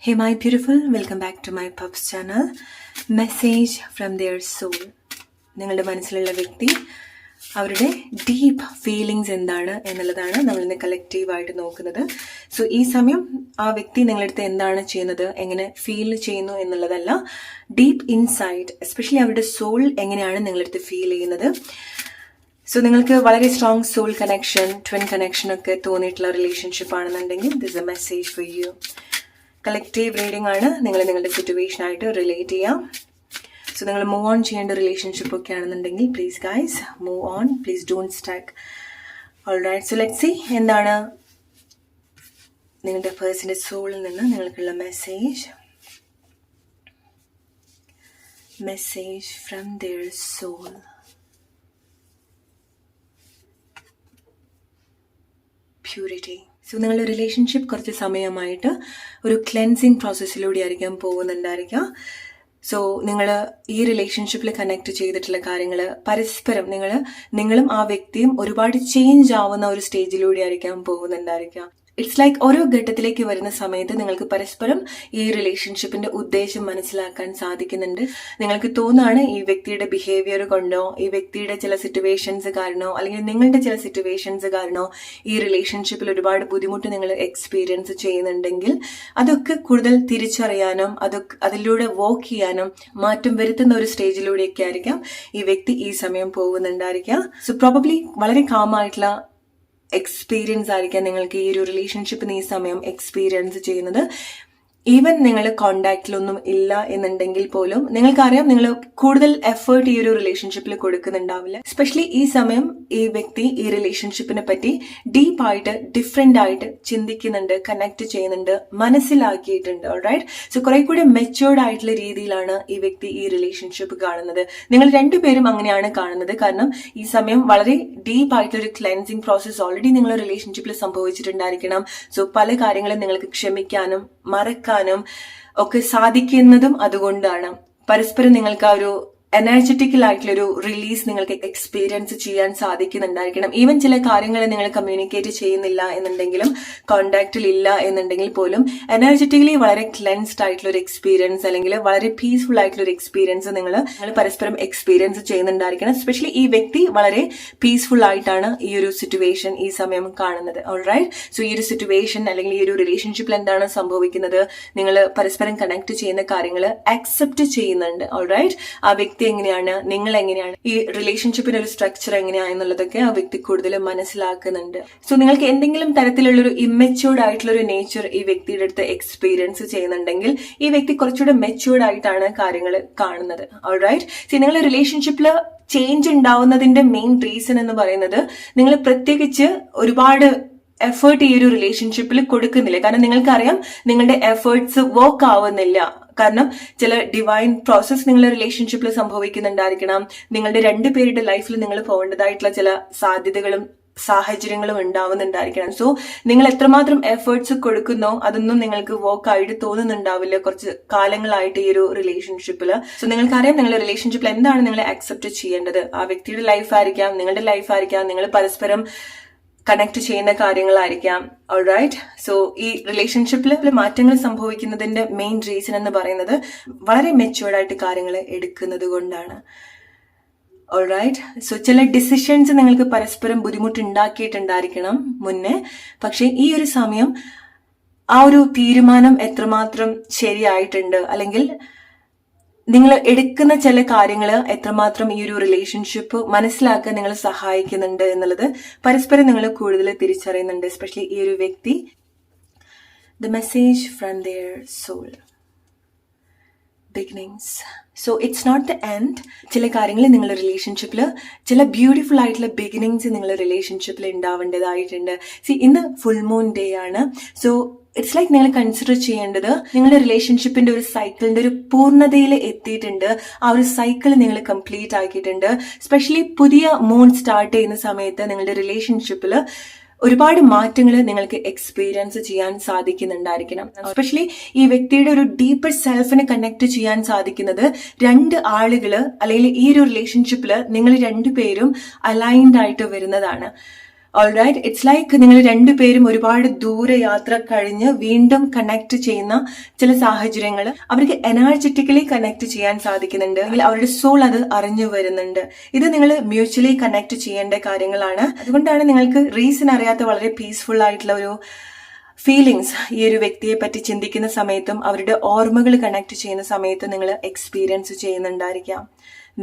Hey my beautiful, welcome back to my Pups channel. Message from their soul. നിങ്ങളുടെ മനസ്സിലുള്ള വ്യക്തി അവരുടെ deep feelings എന്താണ് എന്നുള്ളതാണ് നമ്മളിന്ന് കളക്റ്റീവായിട്ട് നോക്കുന്നത്. സോ ഈ സമയം ആ വ്യക്തി നിങ്ങളുടെ അടുത്ത് എന്താണ് ചെയ്യുന്നത്, എങ്ങനെ ഫീൽ ചെയ്യുന്നു എന്നുള്ളതല്ല, ഡീപ്പ് ഇൻസൈറ്റ്, എസ്പെഷ്യലി അവരുടെ സോൾ എങ്ങനെയാണ് നിങ്ങളുടെ അടുത്ത് ഫീൽ ചെയ്യുന്നത്. സോ നിങ്ങൾക്ക് വളരെ strong soul connection, twin connection ഒക്കെ തോന്നിയിട്ടുള്ള റിലേഷൻഷിപ്പ് ആണെന്നുണ്ടെങ്കിൽ this a message for you. Collective reading ആണ്. നിങ്ങൾ നിങ്ങളുടെ സിറ്റുവേഷൻ ആയിട്ട് റിലേറ്റ് ചെയ്യാം. സോ നിങ്ങൾ മൂവ് ഓൺ ചെയ്യേണ്ട റിലേഷൻഷിപ്പ് ഒക്കെ ആണെന്നുണ്ടെങ്കിൽ please guys move on, please don't stuck. Alright, so let's see എന്താണ് നിങ്ങളുടെ പേഴ്സന്റെ സോളിൽ നിന്ന് നിങ്ങൾക്കുള്ള message from their soul. Purity. So നിങ്ങളുടെ റിലേഷൻഷിപ്പ് കുറച്ച് സമയമായിട്ട് ഒരു ക്ലെൻസിങ് പ്രോസസ്സിലൂടെ ആയിരിക്കാം പോകുന്നുണ്ടായിരിക്കാം. സോ നിങ്ങൾ ഈ റിലേഷൻഷിപ്പിൽ കണക്ട് ചെയ്തിട്ടുള്ള കാര്യങ്ങൾ പരസ്പരം നിങ്ങളും ആ വ്യക്തിയും ഒരുപാട് ചേഞ്ച് ആവുന്ന ഒരു സ്റ്റേജിലൂടെ ആയിരിക്കാം പോകുന്നുണ്ടായിരിക്കാം. ഇറ്റ്സ് ലൈക്ക് ഓരോ ഘട്ടത്തിലേക്ക് വരുന്ന സമയത്ത് നിങ്ങൾക്ക് പരസ്പരം ഈ റിലേഷൻഷിപ്പിന്റെ ഉദ്ദേശം മനസ്സിലാക്കാൻ സാധിക്കുന്നുണ്ട്. നിങ്ങൾക്ക് തോന്നുകയാണ് ഈ വ്യക്തിയുടെ ബിഹേവിയർ കൊണ്ടോ, ഈ വ്യക്തിയുടെ ചില സിറ്റുവേഷൻസ് കാരണോ, അല്ലെങ്കിൽ നിങ്ങളുടെ ചില സിറ്റുവേഷൻസ് കാരണോ ഈ റിലേഷൻഷിപ്പിൽ ഒരുപാട് ബുദ്ധിമുട്ട് നിങ്ങൾ എക്സ്പീരിയൻസ് ചെയ്യുന്നുണ്ടെങ്കിൽ അതൊക്കെ കൂടുതൽ തിരിച്ചറിയാനും അതിലൂടെ വോക്ക് ചെയ്യാനും മാറ്റം വരുത്തുന്ന ഒരു സ്റ്റേജിലൂടെയൊക്കെ ആയിരിക്കാം ഈ വ്യക്തി ഈ സമയം പോകുന്നുണ്ടായിരിക്കാം. സോ പ്രോബബ്ലി വളരെ കാമായിട്ടുള്ള എക്സ്പീരിയൻസ് ആയിരിക്കാം നിങ്ങൾക്ക് ഈ ഒരു റിലേഷൻഷിപ്പിന് ഈ സമയം എക്സ്പീരിയൻസ് ചെയ്യുന്നത്. ഈവൻ നിങ്ങൾ കോണ്ടാക്റ്റിലൊന്നും ഇല്ല എന്നുണ്ടെങ്കിൽ പോലും നിങ്ങൾക്കറിയാം നിങ്ങൾ കൂടുതൽ എഫേർട്ട് ഈ ഒരു റിലേഷൻഷിപ്പിൽ കൊടുക്കുന്നുണ്ടാവില്ല. എസ്പെഷ്യലി ഈ സമയം ഈ വ്യക്തി ഈ റിലേഷൻഷിപ്പിനെ പറ്റി ഡീപ്പായിട്ട് ഡിഫറെന്റ് ആയിട്ട് ചിന്തിക്കുന്നുണ്ട്, കണക്ട് ചെയ്യുന്നുണ്ട്, മനസ്സിലാക്കിയിട്ടുണ്ട്. ഓൾറൈറ്റ്, സോ കുറെ കൂടി മെച്ചുവേർഡ് ആയിട്ടുള്ള രീതിയിലാണ് ഈ വ്യക്തി ഈ റിലേഷൻഷിപ്പ് കാണുന്നത്. നിങ്ങൾ രണ്ടുപേരും അങ്ങനെയാണ് കാണുന്നത്. കാരണം ഈ സമയം വളരെ ഡീപ്പായിട്ടുള്ള ഒരു ക്ലെൻസിങ് പ്രോസസ് ഓൾറെഡി നിങ്ങളുടെ റിലേഷൻഷിപ്പിൽ സംഭവിച്ചിട്ടുണ്ടായിരിക്കണം. സോ പല കാര്യങ്ങളും നിങ്ങൾക്ക് ക്ഷമിക്കാനും മറക്കാനും ഒക്കെ സാധിക്കുന്നതും അതുകൊണ്ടാണ്. പരസ്പരം നിങ്ങൾക്ക് ആ ഒരു എനർജറ്റിക്കൽ ആയിട്ടുള്ളൊരു റിലീസ് നിങ്ങൾക്ക് എക്സ്പീരിയൻസ് ചെയ്യാൻ സാധിക്കുന്നുണ്ടായിരിക്കണം. ഈവൻ ചില കാര്യങ്ങൾ നിങ്ങൾ കമ്മ്യൂണിക്കേറ്റ് ചെയ്യുന്നില്ല എന്നുണ്ടെങ്കിലും, കോണ്ടാക്റ്റിൽ ഇല്ല എന്നുണ്ടെങ്കിൽ പോലും എനർജറ്റിക്കലി വളരെ ക്ലെൻസ്ഡ് ആയിട്ടുള്ള ഒരു എക്സ്പീരിയൻസ്, അല്ലെങ്കിൽ വളരെ പീസ്ഫുൾ ആയിട്ടുള്ള ഒരു എക്സ്പീരിയൻസ് നിങ്ങൾ പരസ്പരം എക്സ്പീരിയൻസ് ചെയ്യുന്നുണ്ടായിരിക്കണം. എസ്പെഷ്യലി ഈ വ്യക്തി വളരെ പീസ്ഫുൾ ആയിട്ടാണ് ഈ ഒരു സിറ്റുവേഷൻ ഈ സമയം കാണുന്നത്. ഓൾറൈറ്റ്, സോ ഈ ഒരു സിറ്റുവേഷൻ അല്ലെങ്കിൽ ഈ ഒരു റിലേഷൻഷിപ്പിൽ എന്താണ് സംഭവിക്കുന്നത്, നിങ്ങൾ പരസ്പരം കണക്ട് ചെയ്യുന്ന കാര്യങ്ങൾ അക്സെപ്റ്റ് ചെയ്യുന്നുണ്ട്. ഓൾറൈറ്റ്, ആ വ്യക്തി എങ്ങനെയാണ്, നിങ്ങൾ എങ്ങനെയാണ്, ഈ റിലേഷൻഷിപ്പിന്റെ ഒരു സ്ട്രക്ചർ എങ്ങനെയാണെന്നുള്ളതൊക്കെ ആ വ്യക്തി കൂടുതൽ മനസ്സിലാക്കുന്നുണ്ട്. സോ നിങ്ങൾക്ക് എന്തെങ്കിലും തരത്തിലുള്ള ഒരു ഇമ്മെച്യൂർഡ് ആയിട്ടുള്ള ഒരു നേച്ചർ ഈ വ്യക്തിയുടെ അടുത്ത് എക്സ്പീരിയൻസ് ചെയ്യുന്നുണ്ടെങ്കിൽ ഈ വ്യക്തി കുറച്ചുകൂടെ മെച്യൂർഡ് ആയിട്ടാണ് കാര്യങ്ങൾ കാണുന്നത്. ഓൾറൈറ്റ്, സോ നിങ്ങളുടെ റിലേഷൻഷിപ്പിൽ ചേഞ്ച് ഉണ്ടാവുന്നതിന്റെ മെയിൻ റീസൺ എന്ന് പറയുന്നത് നിങ്ങൾ പ്രത്യേകിച്ച് ഒരുപാട് എഫേർട്ട് ഈ ഒരു റിലേഷൻഷിപ്പിൽ കൊടുക്കുന്നില്ല. കാരണം നിങ്ങൾക്കറിയാം നിങ്ങളുടെ എഫേർട്സ് വർക്ക് ആവുന്നില്ല. കാരണം ചില ഡിവൈൻ പ്രോസസ് നിങ്ങളുടെ റിലേഷൻഷിപ്പിൽ സംഭവിക്കുന്നുണ്ടായിരിക്കണം. നിങ്ങളുടെ രണ്ടുപേരുടെ ലൈഫിൽ നിങ്ങൾ പോകേണ്ടതായിട്ടുള്ള ചില സാധ്യതകളും സാഹചര്യങ്ങളും ഉണ്ടാവുന്നുണ്ടായിരിക്കണം. സോ നിങ്ങൾ എത്രമാത്രം എഫേർട്സ് കൊടുക്കുന്നോ അതൊന്നും നിങ്ങൾക്ക് വർക്ക് ആയിട്ട് തോന്നുന്നുണ്ടാവില്ല കുറച്ച് കാലങ്ങളായിട്ട് ഈ ഒരു റിലേഷൻഷിപ്പില്. സോ നിങ്ങൾക്കറിയാം നിങ്ങളുടെ റിലേഷൻഷിപ്പിൽ എന്താണ് നിങ്ങൾ അക്സെപ്റ്റ് ചെയ്യേണ്ടത്. ആ വ്യക്തിയുടെ ലൈഫായിരിക്കാം, നിങ്ങളുടെ ലൈഫായിരിക്കാം, നിങ്ങൾ പരസ്പരം കണക്ട് ചെയ്യുന്ന കാര്യങ്ങളായിരിക്കാം. ഓൾറൈറ്റ്, സോ ഈ റിലേഷൻഷിപ്പിൽ മാറ്റങ്ങൾ സംഭവിക്കുന്നതിന്റെ മെയിൻ റീസൺ എന്ന് പറയുന്നത് വളരെ മെച്യൂർഡ് ആയിട്ട് കാര്യങ്ങൾ എടുക്കുന്നത് കൊണ്ടാണ്. ഓൾറൈറ്റ്, സോ ചില ഡിസിഷൻസ് നിങ്ങൾക്ക് പരസ്പരം ബുദ്ധിമുട്ടുണ്ടാക്കിയിട്ടുണ്ടായിരിക്കണം മുന്നേ. പക്ഷെ ഈ ഒരു സമയം ആ ഒരു തീരുമാനം എത്രമാത്രം ശരിയായിട്ടുണ്ട്, അല്ലെങ്കിൽ നിങ്ങൾ എടുക്കുന്ന ചില കാര്യങ്ങൾ എത്രമാത്രം ഈ ഒരു റിലേഷൻഷിപ്പ് മനസ്സിലാക്കാൻ നിങ്ങൾ സഹായിക്കുന്നുണ്ട് എന്നുള്ളത് പരസ്പരം നിങ്ങൾ കൂടുതൽ തിരിച്ചറിയുന്നുണ്ട്. എസ്പെഷ്യലി ഈ ഒരു വ്യക്തി. The message from their soul. Beginnings. So it's not the end. ചില കാര്യങ്ങൾ നിങ്ങളുടെ റിലേഷൻഷിപ്പിൽ ചില ബ്യൂട്ടിഫുൾ ആയിട്ടുള്ള ബിഗിനിങ്സ് നിങ്ങളുടെ റിലേഷൻഷിപ്പിൽ ഉണ്ടാവേണ്ടതായിട്ടുണ്ട്. ഇന്ന് ഫുൾ മൂൺ ഡേ ആണ്. സോ ഇറ്റ്സ് ലൈക്ക് നിങ്ങൾ കൺസിഡർ ചെയ്യേണ്ടത് നിങ്ങളുടെ റിലേഷൻഷിപ്പിന്റെ ഒരു സൈക്കിളിന്റെ ഒരു പൂർണ്ണതയിൽ എത്തിയിട്ടുണ്ട്. ആ ഒരു സൈക്കിൾ നിങ്ങൾ കംപ്ലീറ്റ് ആക്കിയിട്ടുണ്ട്. സ്പെഷ്യലി പുതിയ മൂൺ സ്റ്റാർട്ട് ചെയ്യുന്ന സമയത്ത് നിങ്ങളുടെ റിലേഷൻഷിപ്പിൽ ഒരുപാട് മാറ്റങ്ങൾ നിങ്ങൾക്ക് എക്സ്പീരിയൻസ് ചെയ്യാൻ സാധിക്കുന്നുണ്ടായിരിക്കണം. എസ്പെഷ്യലി ഈ വ്യക്തിയുടെ ഒരു ഡീപ്പർ സെൽഫിനെ കണക്ട് ചെയ്യാൻ സാധിക്കുന്നത് രണ്ട് ആളുകള് അല്ലെങ്കിൽ ഈ ഒരു റിലേഷൻഷിപ്പില് നിങ്ങൾ രണ്ടുപേരും അലൈൻഡ് ആയിട്ട് വരുന്നതാണ്. ഓൾറൈറ്റ്, ഇറ്റ്സ് ലൈക്ക് നിങ്ങൾ രണ്ടുപേരും ഒരുപാട് ദൂരെ യാത്ര കഴിഞ്ഞ് വീണ്ടും കണക്ട് ചെയ്യുന്ന ചില സാഹചര്യങ്ങൾ അവർക്ക് എനർജറ്റിക്കലി കണക്ട് ചെയ്യാൻ സാധിക്കുന്നുണ്ട്, അല്ലെങ്കിൽ അവരുടെ സോൾ അത് അറിഞ്ഞു വരുന്നുണ്ട്. ഇത് നിങ്ങൾ മ്യൂച്വലി കണക്ട് ചെയ്യേണ്ട കാര്യങ്ങളാണ്. അതുകൊണ്ടാണ് നിങ്ങൾക്ക് റീസൺ അറിയാത്ത വളരെ പീസ്ഫുൾ ആയിട്ടുള്ള ഒരു ഫീലിങ്സ് ഈ ഒരു വ്യക്തിയെ പറ്റി ചിന്തിക്കുന്ന സമയത്തും അവരുടെ ഓർമ്മകൾ കണക്ട് ചെയ്യുന്ന സമയത്തും നിങ്ങൾ എക്സ്പീരിയൻസ് ചെയ്യുന്നുണ്ടായിരിക്കാം.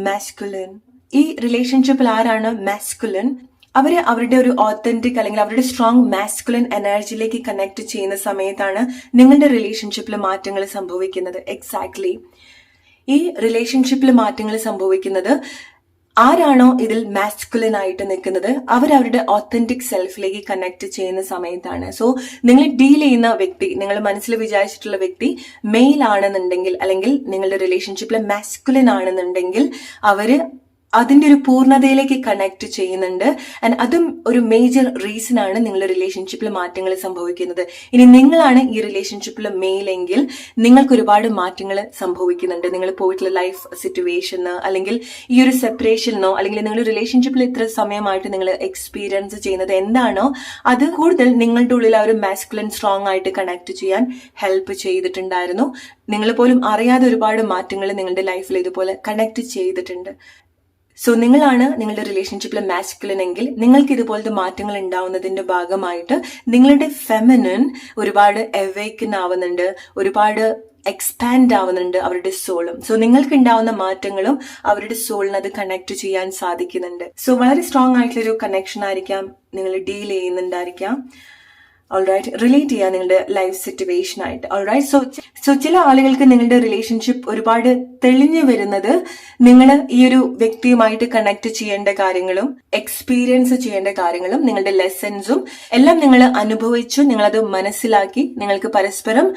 മാസ്കുലിൻ, ഈ റിലേഷൻഷിപ്പിൽ ആരാണ് മാസ്കുലിൻ, അവര് അവരുടെ ഒരു ഓത്തന്റിക് അല്ലെങ്കിൽ അവരുടെ സ്ട്രോങ് മാസ്കുലിൻ എനർജിയിലേക്ക് കണക്ട് ചെയ്യുന്ന സമയത്താണ് നിങ്ങളുടെ റിലേഷൻഷിപ്പിൽ മാറ്റങ്ങൾ സംഭവിക്കുന്നത്. എക്സാക്ട്ലി, ഈ റിലേഷൻഷിപ്പിൽ മാറ്റങ്ങൾ സംഭവിക്കുന്നത് ആരാണോ ഇതിൽ മാസ്കുലിൻ ആയിട്ട് നിൽക്കുന്നത് അവരവരുടെ ഓത്തന്റിക് സെൽഫിലേക്ക് കണക്ട് ചെയ്യുന്ന സമയത്താണ്. സോ നിങ്ങൾ ഡീൽ ചെയ്യുന്ന വ്യക്തി, നിങ്ങൾ മനസ്സിൽ വിചാരിച്ചിട്ടുള്ള വ്യക്തി മെയിൽ ആണെന്നുണ്ടെങ്കിൽ, അല്ലെങ്കിൽ നിങ്ങളുടെ റിലേഷൻഷിപ്പിൽ മാസ്കുലിൻ ആണെന്നുണ്ടെങ്കിൽ അവര് അതിന്റെ ഒരു പൂർണ്ണതയിലേക്ക് കണക്ട് ചെയ്യുന്നുണ്ട്. ആൻഡ് അതും ഒരു മേജർ റീസൺ ആണ് നിങ്ങളുടെ റിലേഷൻഷിപ്പിൽ മാറ്റങ്ങൾ സംഭവിക്കുന്നത്. ഇനി നിങ്ങളാണ് ഈ റിലേഷൻഷിപ്പിൽ മെയിലെങ്കിൽ നിങ്ങൾക്ക് ഒരുപാട് മാറ്റങ്ങൾ സംഭവിക്കുന്നുണ്ട്. നിങ്ങൾ പോയിട്ടുള്ള ലൈഫ് സിറ്റുവേഷന്, അല്ലെങ്കിൽ ഈ ഒരു സെപ്പറേഷനോ, അല്ലെങ്കിൽ നിങ്ങൾ റിലേഷൻഷിപ്പിൽ ഇത്ര സമയമായിട്ട് നിങ്ങൾ എക്സ്പീരിയൻസ് ചെയ്യുന്നത് എന്താണോ അത് കൂടുതൽ നിങ്ങളുടെ ഉള്ളിൽ ആ ഒരു മാസ്കുലിൻ സ്ട്രോങ് ആയിട്ട് കണക്ട് ചെയ്യാൻ ഹെൽപ്പ് ചെയ്തിട്ടുണ്ടായിരുന്നു. നിങ്ങൾ പോലും അറിയാതെ ഒരുപാട് മാറ്റങ്ങൾ നിങ്ങളുടെ ലൈഫിൽ ഇതുപോലെ കണക്ട് ചെയ്തിട്ടുണ്ട്. സോ നിങ്ങളാണ് നിങ്ങളുടെ റിലേഷൻഷിപ്പിൽ മാസ്കുലിൻ എങ്കിൽ നിങ്ങൾക്ക് ഇതുപോലത്തെ മാറ്റങ്ങൾ ഉണ്ടാവുന്നതിന്റെ ഭാഗമായിട്ട് നിങ്ങളുടെ ഫെമിനിൻ ഒരുപാട് അവേക്കൻ ആവുന്നുണ്ട്, ഒരുപാട് എക്സ്പാൻഡ് ആവുന്നുണ്ട് അവരുടെ സോളും. സോ നിങ്ങൾക്ക് ഉണ്ടാവുന്ന മാറ്റങ്ങളും അവരുടെ സോളിന് അത് കണക്ട് ചെയ്യാൻ സാധിക്കുന്നുണ്ട്. സോ വളരെ സ്ട്രോങ് ആയിട്ടുള്ളൊരു കണക്ഷൻ ആയിരിക്കാം നിങ്ങൾ ഡീൽ ചെയ്യുന്നുണ്ടായിരിക്കാം. ഓൾറൈറ്റ്, റിലേറ്റ് ചെയ്യാം നിങ്ങളുടെ ലൈഫ് സിറ്റുവേഷൻ ആയിട്ട്. ഓൾറൈറ്റ്, സോ ചില ആളുകൾക്ക് നിങ്ങളുടെ റിലേഷൻഷിപ്പ് ഒരുപാട് തെളിഞ്ഞു വരുന്നത് നിങ്ങൾ ഈ ഒരു വ്യക്തിയുമായിട്ട് കണക്ട് ചെയ്യേണ്ട കാര്യങ്ങളും എക്സ്പീരിയൻസ് ചെയ്യേണ്ട കാര്യങ്ങളും നിങ്ങളുടെ ലെസൺസും എല്ലാം നിങ്ങൾ അനുഭവിച്ചു, നിങ്ങളത് മനസ്സിലാക്കി, നിങ്ങൾക്ക് പരസ്പരം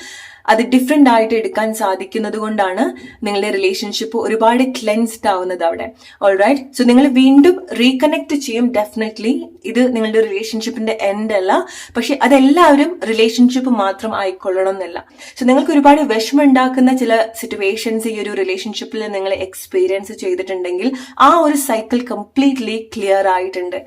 അത് ഡിഫറെന്റ് ആയിട്ട് എടുക്കാൻ സാധിക്കുന്നത് കൊണ്ടാണ് നിങ്ങളുടെ റിലേഷൻഷിപ്പ് ഒരുപാട് ക്ലെൻസ്ഡ് ആവുന്നത് അവിടെ. ഓൾറൈറ്റ്, സോ നിങ്ങൾ വീണ്ടും റീകണക്ട് ചെയ്യും ഡെഫിനറ്റ്ലി. ഇത് നിങ്ങളുടെ റിലേഷൻഷിപ്പിന്റെ എൻഡ് അല്ല, പക്ഷെ അതെല്ലാവരും റിലേഷൻഷിപ്പ് മാത്രം ആയിക്കൊള്ളണം എന്നില്ല. സോ നിങ്ങൾക്ക് ഒരുപാട് വിഷമം ഉണ്ടാക്കുന്ന ചില സിറ്റുവേഷൻസ് ഈ ഒരു റിലേഷൻഷിപ്പിൽ നിങ്ങൾ എക്സ്പീരിയൻസ് ചെയ്തിട്ടുണ്ടെങ്കിൽ ആ ഒരു സൈക്കിൾ കംപ്ലീറ്റ്ലി ക്ലിയർ ആയിട്ടുണ്ട്.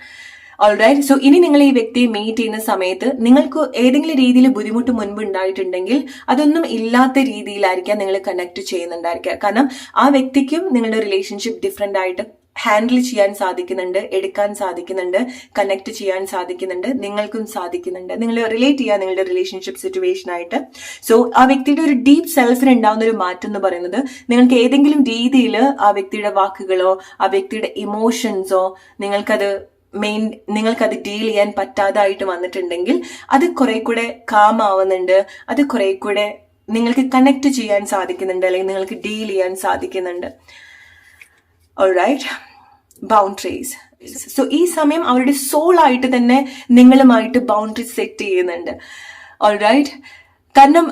ഓൾറൈറ്റ്, സോ ഇനി നിങ്ങൾ ഈ വ്യക്തിയെ മീറ്റ് ചെയ്യുന്ന സമയത്ത് നിങ്ങൾക്ക് ഏതെങ്കിലും രീതിയിൽ ബുദ്ധിമുട്ട് മുൻപ് ഉണ്ടായിട്ടുണ്ടെങ്കിൽ അതൊന്നും ഇല്ലാത്ത രീതിയിലായിരിക്കാം നിങ്ങൾ കണക്ട് ചെയ്യുന്നുണ്ടായിരിക്കുക. കാരണം ആ വ്യക്തിക്കും നിങ്ങളുടെ റിലേഷൻഷിപ്പ് ഡിഫറെന്റ് ആയിട്ട് ഹാൻഡിൽ ചെയ്യാൻ സാധിക്കുന്നുണ്ട്, എടുക്കാൻ സാധിക്കുന്നുണ്ട്, കണക്ട് ചെയ്യാൻ സാധിക്കുന്നുണ്ട്, നിങ്ങൾക്കും സാധിക്കുന്നുണ്ട്. നിങ്ങൾ റിലേറ്റ് ചെയ്യുക നിങ്ങളുടെ റിലേഷൻഷിപ്പ് സിറ്റുവേഷൻ ആയിട്ട്. സോ ആ വ്യക്തിയുടെ ഒരു ഡീപ്പ് സെൽഫിന് ഉണ്ടാവുന്ന ഒരു മാറ്റം എന്ന് പറയുന്നത് നിങ്ങൾക്ക് ഏതെങ്കിലും രീതിയിൽ ആ വ്യക്തിയുടെ വാക്കുകളോ ആ വ്യക്തിയുടെ ഇമോഷൻസോ നിങ്ങൾക്കത് ഡീൽ ചെയ്യാൻ പറ്റാതായിട്ട് വന്നിട്ടുണ്ടെങ്കിൽ അത് കുറെ കൂടെ കാം ആവുന്നുണ്ട്, അത് കുറെ കൂടെ നിങ്ങൾക്ക് കണക്ട് ചെയ്യാൻ സാധിക്കുന്നുണ്ട്, അല്ലെങ്കിൽ നിങ്ങൾക്ക് ഡീൽ ചെയ്യാൻ സാധിക്കുന്നുണ്ട്. Alright, boundaries. സോ ഈ സമയം അവരുടെ സോൾ ആയിട്ട് തന്നെ നിങ്ങളുമായിട്ട് ബൗണ്ടറി സെറ്റ് ചെയ്യുന്നുണ്ട്. ഓൾറൈറ്റ്, കാരണം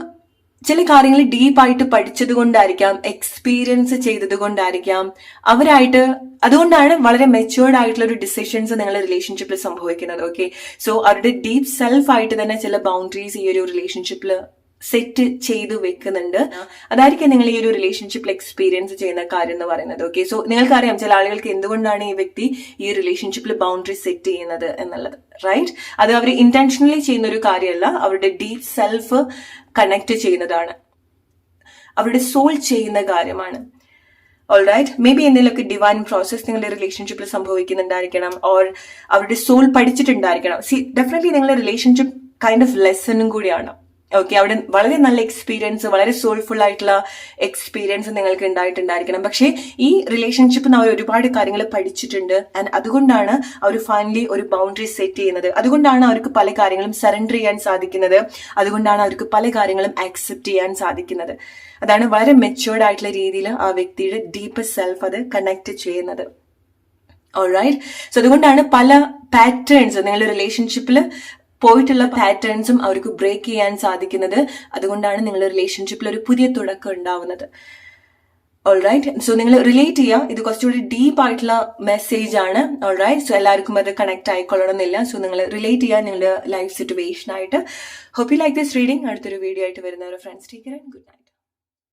ചില കാര്യങ്ങൾ ഡീപ്പായിട്ട് പഠിച്ചത് കൊണ്ടായിരിക്കാം, എക്സ്പീരിയൻസ് ചെയ്തത് കൊണ്ടായിരിക്കാം, അതുകൊണ്ടാണ് വളരെ മെച്യൂർഡ് ആയിട്ടുള്ള ഒരു ഡിസിഷൻസ് നിങ്ങളുടെ റിലേഷൻഷിപ്പിൽ സംഭവിക്കുന്നത്. ഓക്കെ, സോ അവരുടെ ഡീപ്പ് സെൽഫ് ആയിട്ട് തന്നെ ചില ബൗണ്ടറീസ് ഈ ഒരു റിലേഷൻഷിപ്പിൽ സെറ്റ് ചെയ്തു വെക്കുന്നുണ്ട്. അതായിരിക്കും നിങ്ങൾ ഈ ഒരു റിലേഷൻഷിപ്പിൽ എക്സ്പീരിയൻസ് ചെയ്യുന്ന കാര്യം എന്ന് പറയുന്നത്. ഓക്കെ, സോ നിങ്ങൾക്കറിയാം ചില ആളുകൾക്ക് എന്തുകൊണ്ടാണ് ഈ വ്യക്തി ഈ റിലേഷൻഷിപ്പിൽ ബൗണ്ടറി സെറ്റ് ചെയ്യുന്നത് എന്നുള്ളത്. റൈറ്റ്, അത് അവർ ഇന്റൻഷനലി ചെയ്യുന്ന ഒരു കാര്യമല്ല, അവരുടെ ഡീപ്പ് സെൽഫ് കണക്ട് ചെയ്യുന്നതാണ്, അവരുടെ സോൾ ചെയ്യുന്ന കാര്യമാണ്. ഓൾറൈറ്റ്, മേ ബി എന്തെങ്കിലുമൊക്കെ ഡിവൈൻ പ്രോസസ് നിങ്ങളുടെ റിലേഷൻഷിപ്പിൽ സംഭവിക്കുന്നുണ്ടായിരിക്കണം, ഓർ അവരുടെ സോൾ പഠിച്ചിട്ടുണ്ടായിരിക്കണം. ഡെഫിനറ്റ്ലി നിങ്ങളുടെ റിലേഷൻഷിപ്പ് കൈൻഡ് ഓഫ് ലെസണും കൂടിയാണ്. ഓക്കെ, അവിടെ വളരെ നല്ല എക്സ്പീരിയൻസ്, വളരെ സോൾഫുൾ ആയിട്ടുള്ള എക്സ്പീരിയൻസ് നിങ്ങൾക്ക് ഉണ്ടായിട്ടുണ്ടായിരിക്കണം. പക്ഷേ ഈ റിലേഷൻഷിപ്പിൽ അവർ ഒരുപാട് കാര്യങ്ങൾ പഠിച്ചിട്ടുണ്ട്. ആൻഡ് അതുകൊണ്ടാണ് അവർ ഫൈനലി ഒരു ബൗണ്ടറി സെറ്റ് ചെയ്യുന്നത്. അതുകൊണ്ടാണ് അവർക്ക് പല കാര്യങ്ങളും സറണ്ടർ ചെയ്യാൻ സാധിക്കുന്നത്. അതുകൊണ്ടാണ് അവർക്ക് പല കാര്യങ്ങളും ആക്സെപ്റ്റ് ചെയ്യാൻ സാധിക്കുന്നത്. അതാണ് വളരെ മെച്യൂർഡ് ആയിട്ടുള്ള രീതിയിൽ ആ വ്യക്തിയുടെ ഡീപ്പസ്റ്റ് സെൽഫ് അത് കണക്ട് ചെയ്യുന്നത്. ഓൾറൈറ്റ്, സോ അതുകൊണ്ടാണ് പല പാറ്റേൺസ് നിങ്ങളുടെ റിലേഷൻഷിപ്പിൽ പോയിട്ടുള്ള പാറ്റേൺസും അവർക്ക് ബ്രേക്ക് ചെയ്യാൻ സാധിക്കുന്നത്. അതുകൊണ്ടാണ് നിങ്ങളുടെ റിലേഷൻഷിപ്പിൽ ഒരു പുതിയ തുടക്കം ഉണ്ടാവുന്നത്. ഓൾറൈറ്റ്, സോ നിങ്ങൾ റിലേറ്റ് ചെയ്യുക. ഇത് കുറച്ചുകൂടി ഡീപ്പ് ആയിട്ടുള്ള മെസ്സേജ് ആണ്. ഓൾറൈറ്റ്, സോ എല്ലാവർക്കും അത് കണക്ട് ആയിക്കൊള്ളണമെന്നില്ല. സോ നിങ്ങൾ റിലേറ്റ് ചെയ്യുക നിങ്ങളുടെ ലൈഫ് സിറ്റുവേഷൻ ആയിട്ട്. Hope you like this reading. അടുത്തൊരു വീഡിയോ ആയിട്ട് വരുന്നവരെ friends, take care and good night.